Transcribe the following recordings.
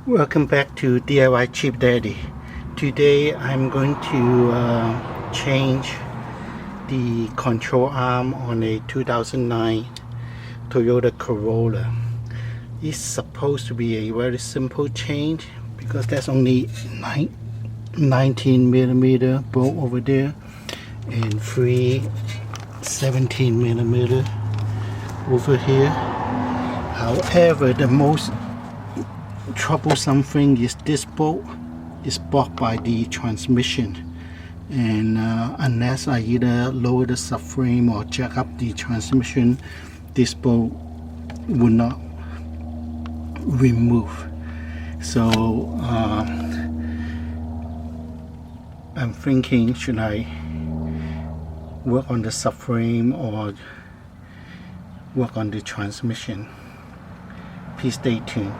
Welcome back to DIY Cheap Daddy. Today I'm going to change the control arm on a 2009 Toyota Corolla. It's supposed to be a very simple change because there's only 19mm bolt over there and 3 17mm over here. However, the most troublesome thing is this bolt is blocked by the transmission, and unless I either lower the subframe or jack up the transmission, this bolt would not remove. So I'm thinking, should I work on the subframe or work on the transmission? Please stay tuned.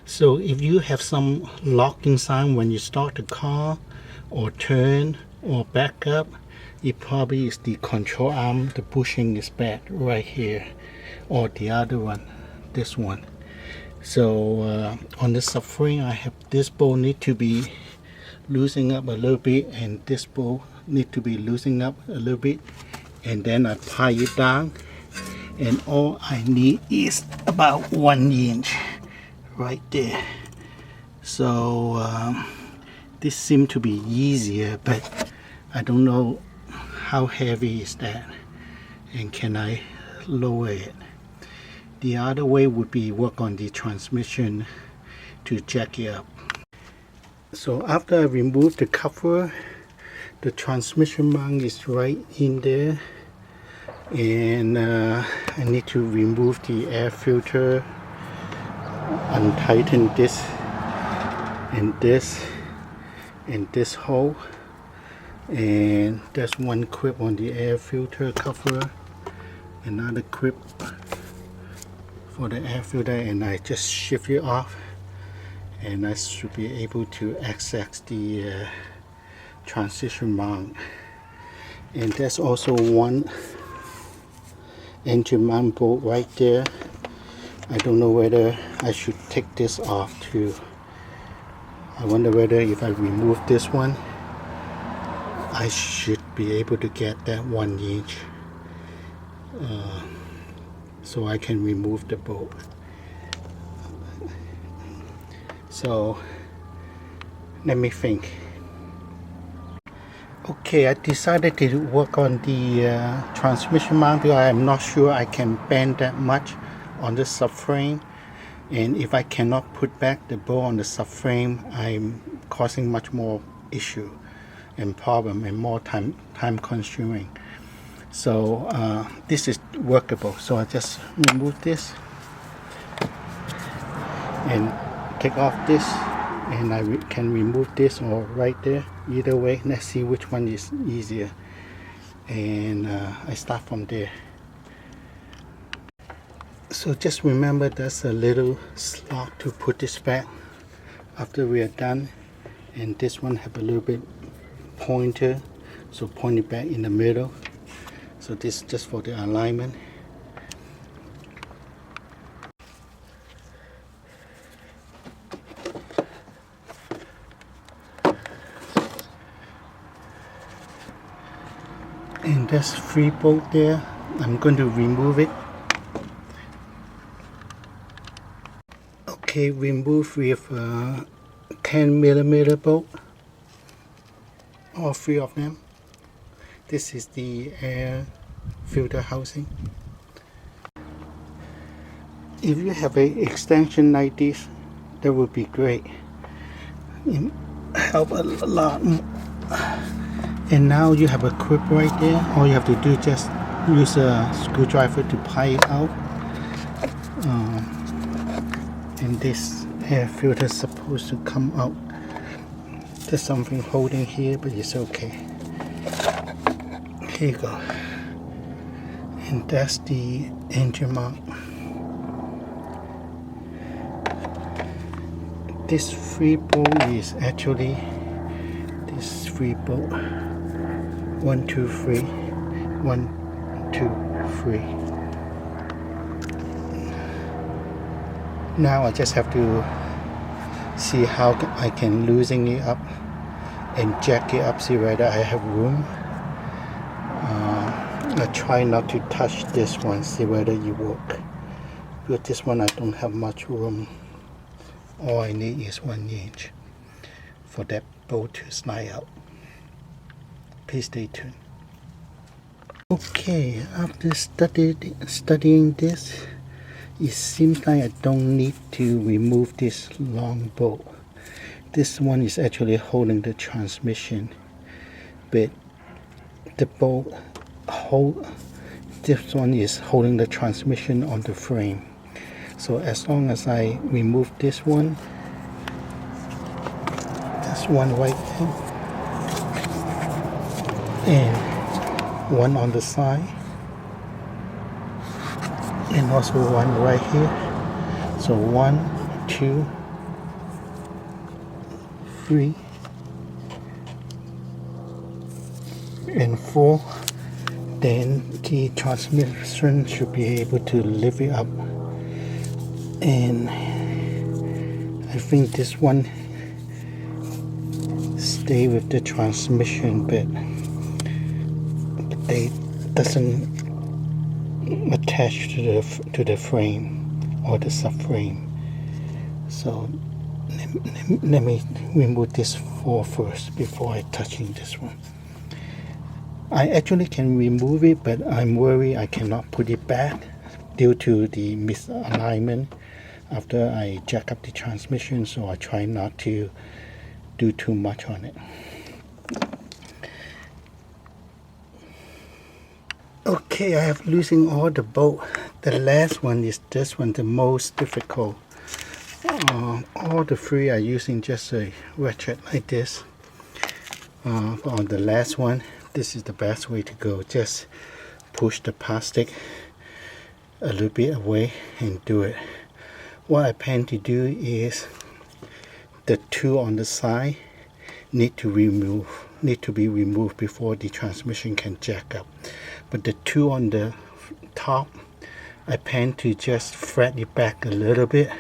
So if you have some locking sign when you start the car or turn or back up, it probably is the control arm. The bushing is bad right here, or the other one, this one. So on the subframe, I have this bolt need to be loosening up a little bit, and this bolt need to be loosening up a little bit, and then I pile it down, and all I need is about 1 inch right there. So this seemed to be easier, but I don't know how heavy is that, and can I lower it. The other way would be work on the transmission to jack it up. So after I remove the cover, the transmission mount is right in there, and I need to remove the air filter, untighten this and this and this hole, and there's one clip on the air filter cover, another clip for the air filter, and I just shift it off, and I should be able to access the transition mount. And there's also one engine mount bolt right there. I don't know whether I should take this off too. I wonder whether if I remove this one, I should be able to get that 1 inch, so I can remove the bolt. So let me think. Okay, I decided to work on the transmission mount because I'm not sure I can bend that much on the subframe, and if I cannot put back the bolt on the subframe, I'm causing much more issue and problem and more time consuming. So this is workable, so I just remove this and take off this, and I can remove this or right there. Either way, let's see which one is easier, and I start from there. So just remember there's a little slot to put this back after we are done, and this one have a little bit pointer, so point it back in the middle. So this is just for the alignment. And there's 3 bolt there. I'm going to remove it. Okay, remove with 10mm bolt, all 3 of them. This is the air filter housing. If you have an extension like this, that would be great. It help a lot more. And now you have a clip right there. All you have to do is just use a screwdriver to pry it out. And this air filter is supposed to come out. There's something holding here, but it's okay. Here you go. And that's the engine mount. This 3 bolt is actually this 3 bolt. 1, 2, 3. 1, 2, 3. Now I just have to see how I can loosen it up and jack it up, see whether I have room. I try not to touch this one, see whether it works. With this one I don't have much room. All I need is 1 inch for that bolt to slide out. Please stay tuned. Okay, after studying this, it seems like I don't need to remove this long bolt. This one is actually holding the transmission, but the bolt this one is holding the transmission on the frame. So as long as I remove this one right there, and one on the side, and also one right here. So 1, 2, 3, and 4. Then the transmission should be able to lift it up. And I think this one stay with the transmission, but they doesn't attach to the frame or the subframe. So let me remove this 4 first before I touching this one. I actually can remove it, but I'm worried I cannot put it back due to the misalignment after I jack up the transmission, so I try not to do too much on it. Okay, I have loosened all the bolt. The last one is this one, the most difficult. All the 3 are using just a ratchet like this. On the last one, this is the best way to go. Just push the plastic a little bit away and do it. What I plan to do is the 2 on the side need to be removed before the transmission can jack up. But the 2 on the top, I plan to just fret it back a little bit,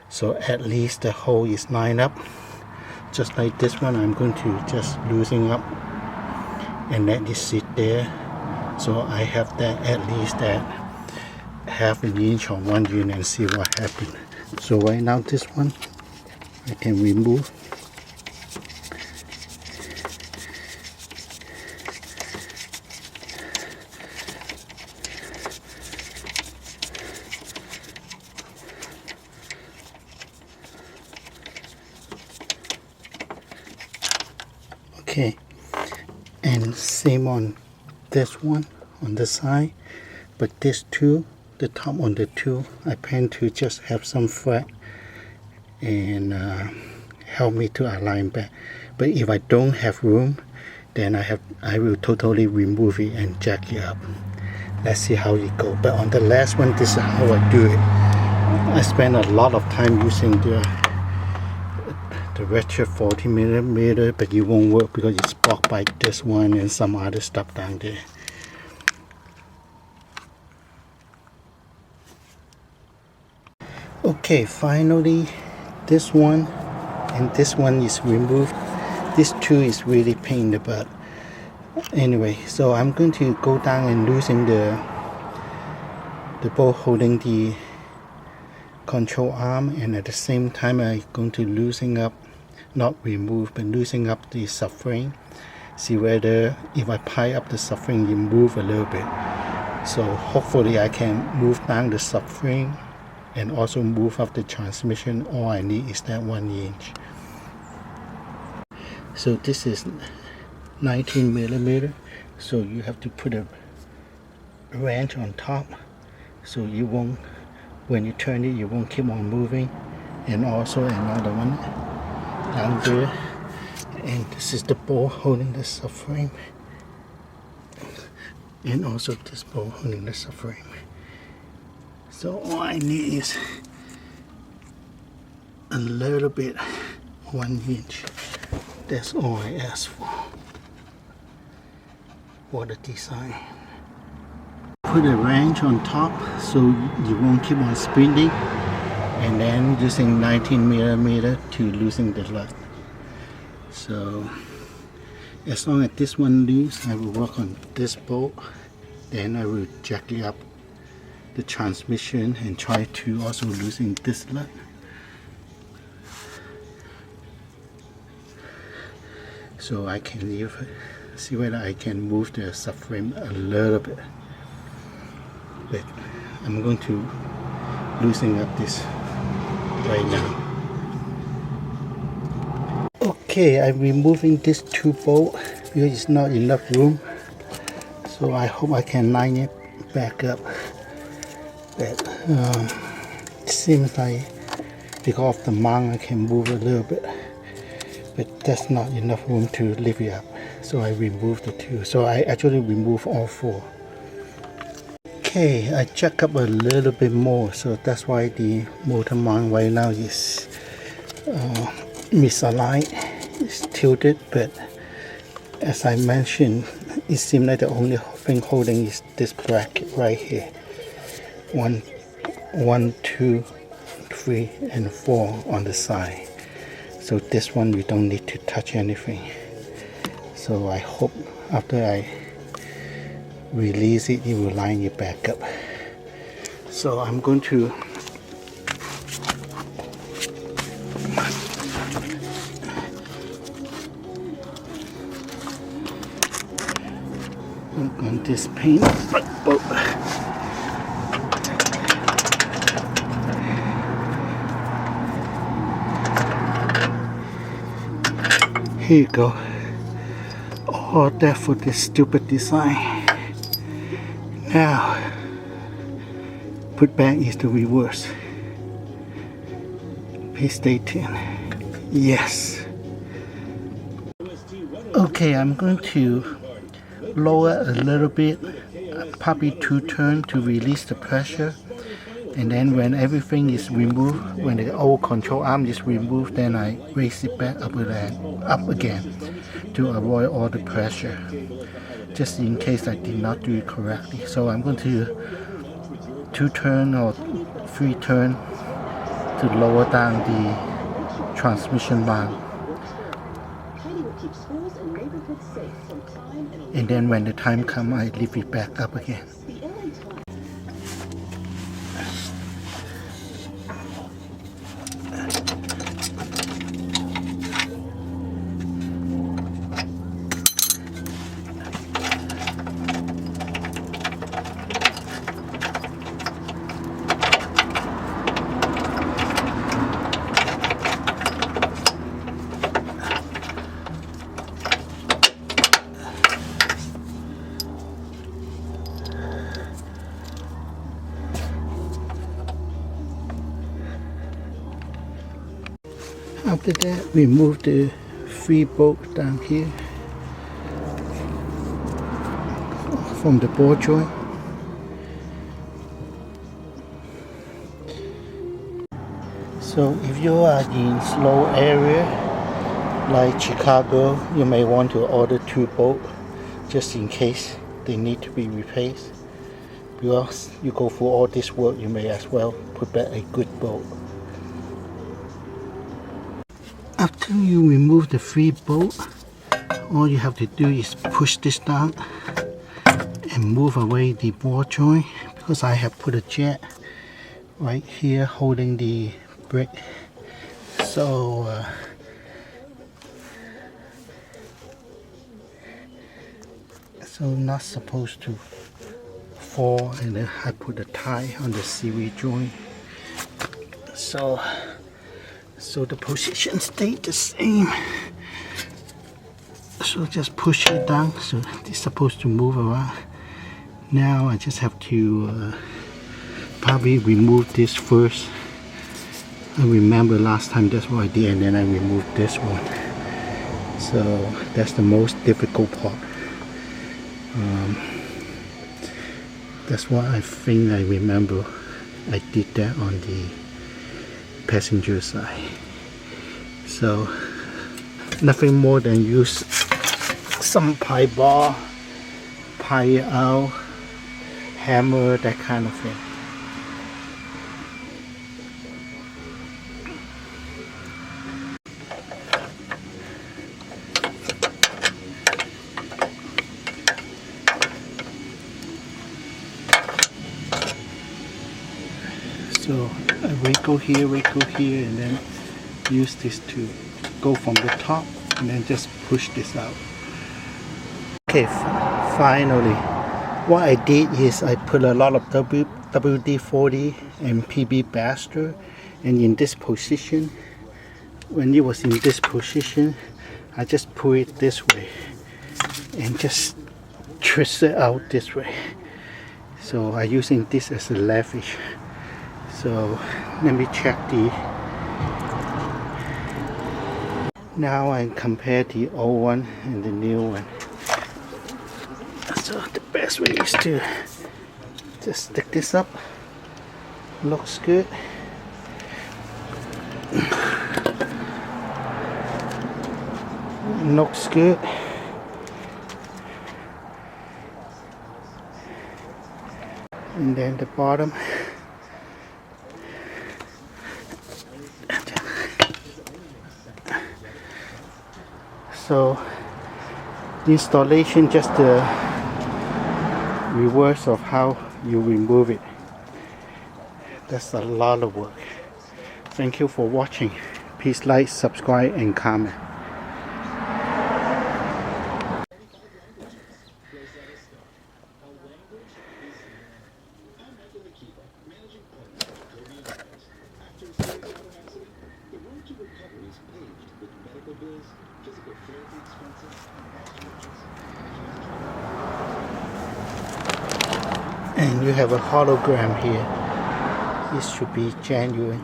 so at least the hole is lined up. Just like this one, I'm going to just loosen up and let it sit there, so I have that at least that ½ an inch on one unit and see what happens. So right now this one I can remove. Okay, and same on this one on the side, but this 2, the top on the 2, I plan to just have some fret and help me to align back. But if I don't have room, then I will totally remove it and jack it up. Let's see how it goes. But on the last one, this is how I do it. I spend a lot of time using the ratchet 40mm, but it won't work because it's blocked by this one and some other stuff down there. Okay, finally this one and this one is removed. This 2 is really pain in the butt. Anyway, so I'm going to go down and loosen the bolt holding the control arm, and at the same time I'm going to loosen up, not remove, but loosen up the subframe. See whether if I pile up the subframe it move a little bit. So hopefully I can move down the subframe and also move up the transmission. All I need is that 1 inch. So this is 19mm, so you have to put a wrench on top so you won't, when you turn it, you won't keep on moving. And also another one down there, and this is the bolt holding the subframe, and also this bolt holding the subframe. So all I need is a little bit, 1 inch. That's all I ask for the design. Put a wrench on top so you won't keep on spinning, and then using 19mm to loosen the nut. So as long as this one loose, I will work on this bolt, then I will jack it up the transmission and try to also loosen this nut. So I can see whether I can move the subframe a little bit. But I'm going to loosen up this right now. Okay, I'm removing this two bolt because it's not enough room. So I hope I can line it back up. But it seems like because of the mount I can move a little bit. But that's not enough room to lift it up. So I removed the two. So I actually removed all four. Okay, I jack up a little bit more, so that's why the motor mount right now is misaligned, it's tilted, but as I mentioned, it seems like the only thing holding is this bracket right here. 1, 2, 3, and 4 on the side. So this one we don't need to touch anything. So I hope after I release it, it will line it back up. So I'm going to on this paint. Here you go. All that for this stupid design. Now, put back is the reverse. Please stay tuned. Yes. Okay, I'm going to lower a little bit, probably 2 turns to release the pressure. And then when everything is removed, when the old control arm is removed, then I raise it back up again to avoid all the pressure, just in case I did not do it correctly. So I'm going to 2 turn or 3 turn to lower down the transmission mount. And then when the time comes, I lift it back up again. After that, we move the 3 bolts down here from the ball joint. So if you are in slow area like Chicago, you may want to order 2 bolts just in case they need to be replaced. Because you go through all this work, you may as well put back a good bolt. After you remove the 3 bolts, all you have to do is push this down and move away the ball joint, because I have put a jet right here holding the brick. So not supposed to fall, and then I put a tie on the series joint. So the position stayed the same. So just push it down. So it's supposed to move around. Now I just have to probably remove this first. I remember last time that's what I did, and then I removed this one. So that's the most difficult part. That's what I think I remember. I did that on the passenger side. So nothing more than use some pry bar, pry it out, hammer, that kind of thing. wiggle here, and then use this to go from the top, and then just push this out. Okay, finally, what I did is I put a lot of WD-40 and PB Baster, and in this position, when it was in this position, I just pull it this way and just twist it out this way. So I'm using this as a leverage. So let me check now I compare the old one and the new one. So the best way is to just stick this up. Looks good. Looks good. And then the bottom. So the installation just the reverse of how you remove it. That's a lot of work. Thank you for watching. Please like, subscribe and comment. And you have a hologram here. This should be genuine.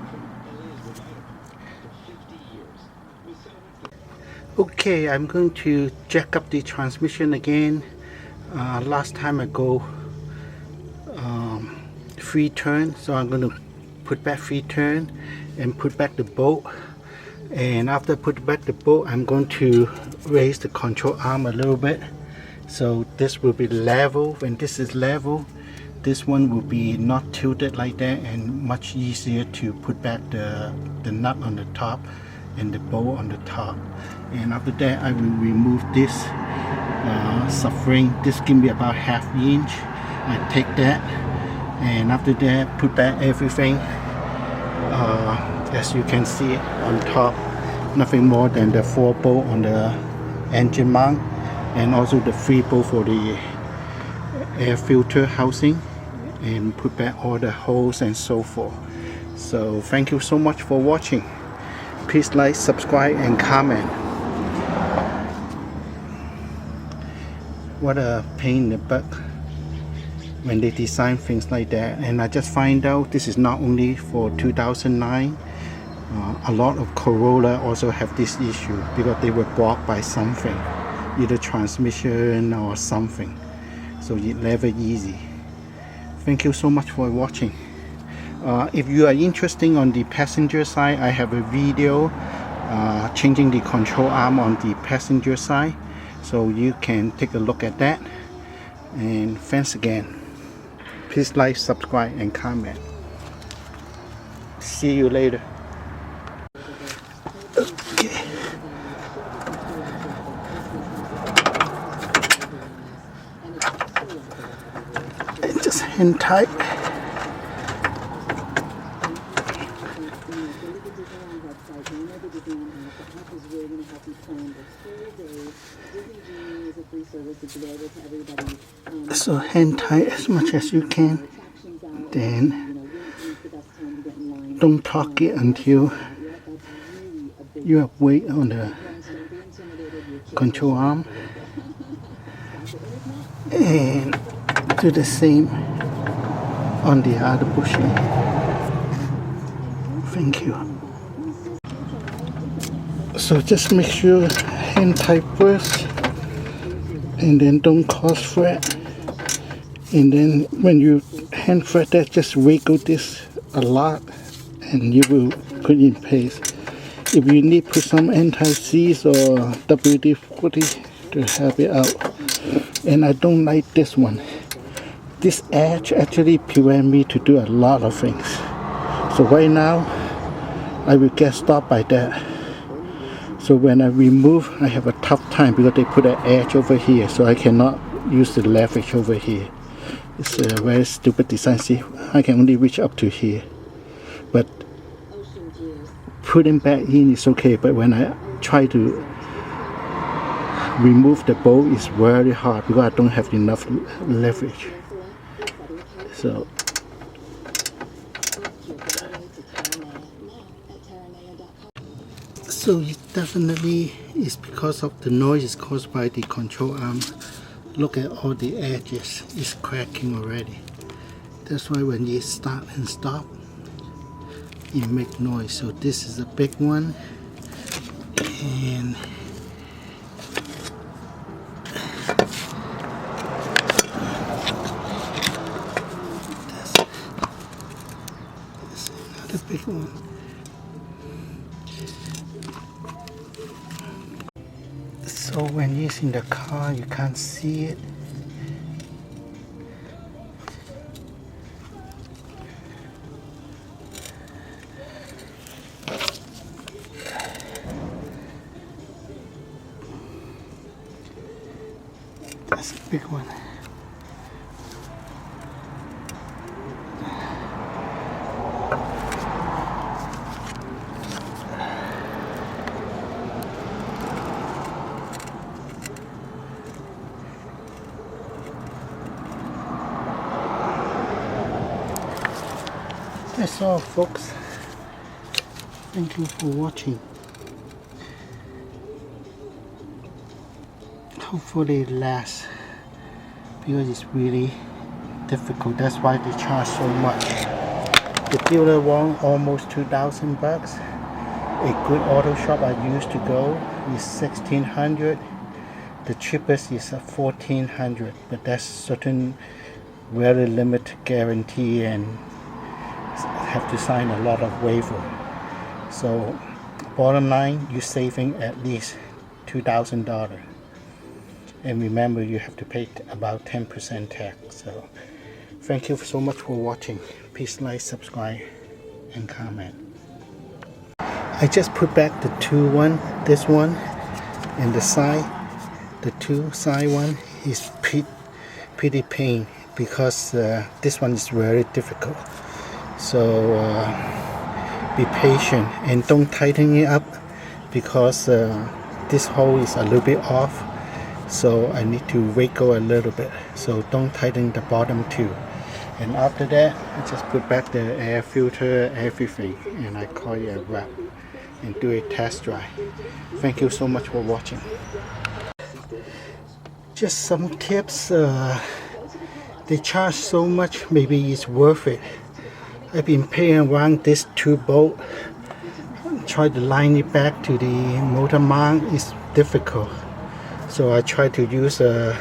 Okay, I'm going to jack up the transmission again. Last time I go 3 turn, so I'm going to put back 3 turn and put back the bolt. And after I put back the bolt, I'm going to raise the control arm a little bit, so this will be level. When this is level, this one will be not tilted like that, and much easier to put back the nut on the top and the bolt on the top. And after that, I will remove this subframe. This give me about 1/2 inch. I take that, and after that, put back everything. As you can see on top, nothing more than the 4 bolt on the engine mount, and also the 3 bolt for the air filter housing, and put back all the holes and so forth. So thank you so much for watching. Please like, subscribe and comment. What a pain in the butt when they design things like that. And I just find out this is not only for 2009. A lot of Corolla also have this issue because they were blocked by something, either transmission or something. So it's never easy. Thank you so much for watching. If you are interested on the passenger side, I have a video changing the control arm on the passenger side, so you can take a look at that. And thanks again. Please like, subscribe and comment. See you later. Okay. And just hand tight. So hand tight as much as you can, then don't torque it until you have weight on the control arm, and do the same on the other bushing. Thank you. So just make sure hand tight first, and then don't cause fret. And then when you hand fret that, just wiggle this a lot and you will put in place. If you need, put some anti-seize or WD-40 to help it out. And I don't like this one. This edge actually prevents me to do a lot of things. So right now I will get stopped by that. So when I remove, I have a tough time because they put an edge over here, so I cannot use the leverage over here. It's a very stupid design. See, I can only reach up to here. But putting back in is okay, but when I try to remove the bolt, it's very hard because I don't have enough leverage. So it definitely is because of the noise caused by the control arm. Look at all the edges, it's cracking already. That's why when you start and stop, it makes noise. So this is a big one, and this is another big one. So when it's in the car, you can't see it. That's a big one. That's all, folks. Thank you for watching. Hopefully it lasts, because it's really difficult. That's why they charge so much. The dealer wants almost $2,000. A good auto shop I used to go is $1,600. The cheapest is $1,400, but that's certain very limited guarantee and have to sign a lot of waiver. So bottom line, you're saving at least $2,000. And remember, you have to pay about 10% tax. So thank you so much for watching. Please like, subscribe, and comment. I just put back the this one, and the side, the two side one is pretty pain, because this one is very difficult. So be patient and don't tighten it up, because this hole is a little bit off. So I need to wiggle a little bit. So don't tighten the bottom too. And after that, I just put back the air filter, everything, and I call it a wrap and do a test drive. Thank you so much for watching. Just some tips. They charge so much, maybe it's worth it. I've been playing around this 2-bolt. Try to line it back to the motor mount. It's difficult. So I try to use a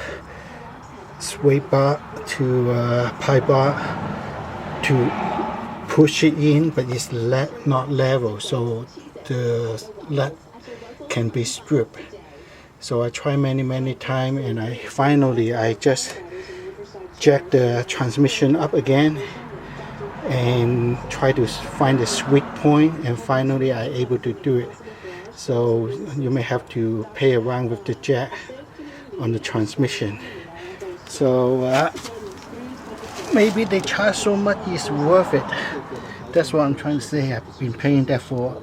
sway bar to pipe bar to push it in, but it's not level, so the led can be stripped. So I try many times, and I just jack the transmission up again and try to find the sweet point, and finally I able to do it. So you may have to play around with the jack on the transmission. So maybe they charge so much, it's worth it. That's what I'm trying to say. I've been paying that for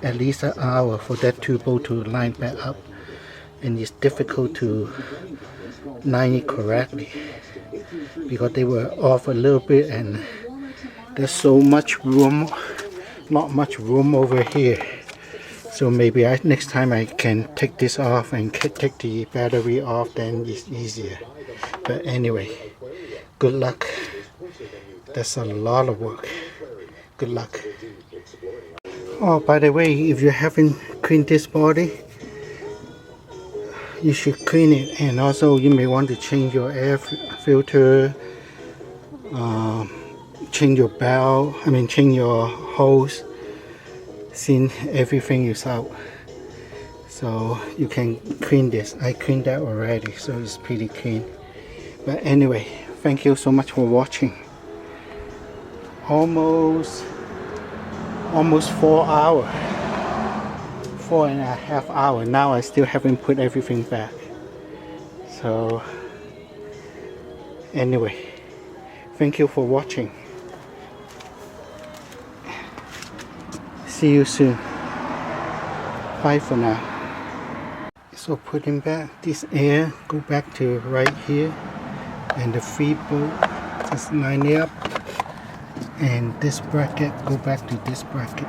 at least an hour for that 2-bolt to line back up, and it's difficult to line it correctly because they were off a little bit, and there's so much room, not much room over here. So maybe next time I can take this off and take the battery off, then it's easier. But anyway, good luck. That's a lot of work. Good luck. Oh, by the way, if you haven't cleaned this body, you should clean it. And also you may want to change your air filter, change your belt, change your hose, since everything is out. So you can clean this. I cleaned that already, so it's pretty clean. But anyway, thank you so much for watching. Almost 4 hours, 4.5 hours. Now I still haven't put everything back. So anyway, thank you for watching. See you soon. Bye for now. So putting back this air, go back to right here, and the feed bolt, just line it up, and this bracket, go back to this bracket.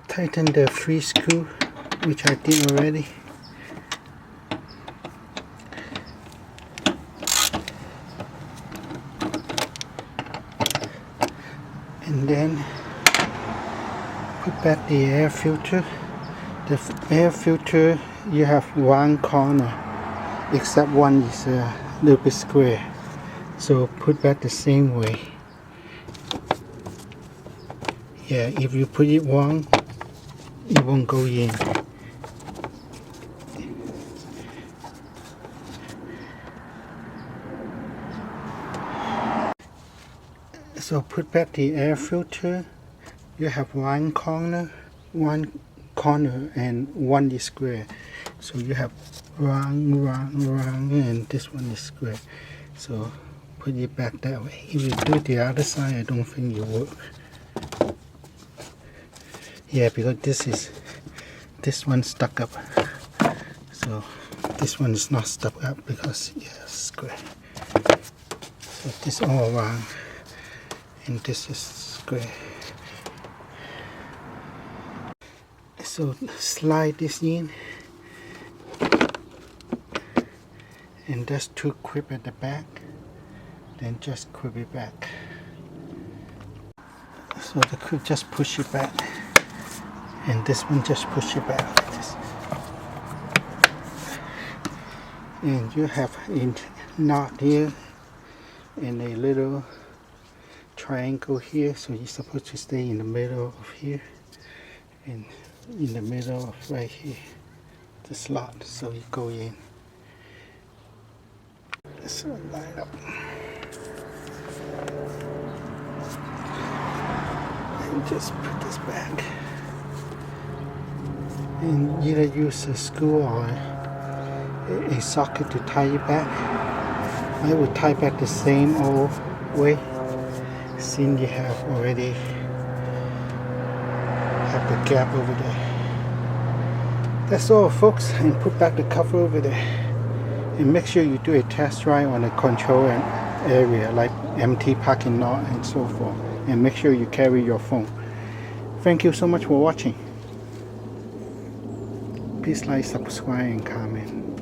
Tighten the free screw, which I did already. And then put back the air filter. The air filter, you have one corner, except one is a little bit square. So put back the same way. Yeah, if you put it wrong, it won't go in. So put back the air filter. You have one corner and one is square. So you have round, and this one is square. So put it back that way. If you do the other side, I don't think it will work. Yeah, because this one stuck up. So this one is not stuck up because yeah, square. So this all round. And this is square. So slide this in, and there's two clips at the back, then just clip it back. So the clip just push it back, and this one just push it back like this. And you have a knot here and a little triangle here, so you're supposed to stay in the middle of here and in the middle of right here, the slot, so you go in. So line up and just put this back, and either use a screw or a socket to tie it back. I would tie back the same old way, since you have already have the gap over there. That's all, folks, and put back the cover over there, and make sure you do a test drive on the control area like empty parking lot and so forth, and make sure you carry your phone. Thank you so much for watching. Please like, subscribe and comment.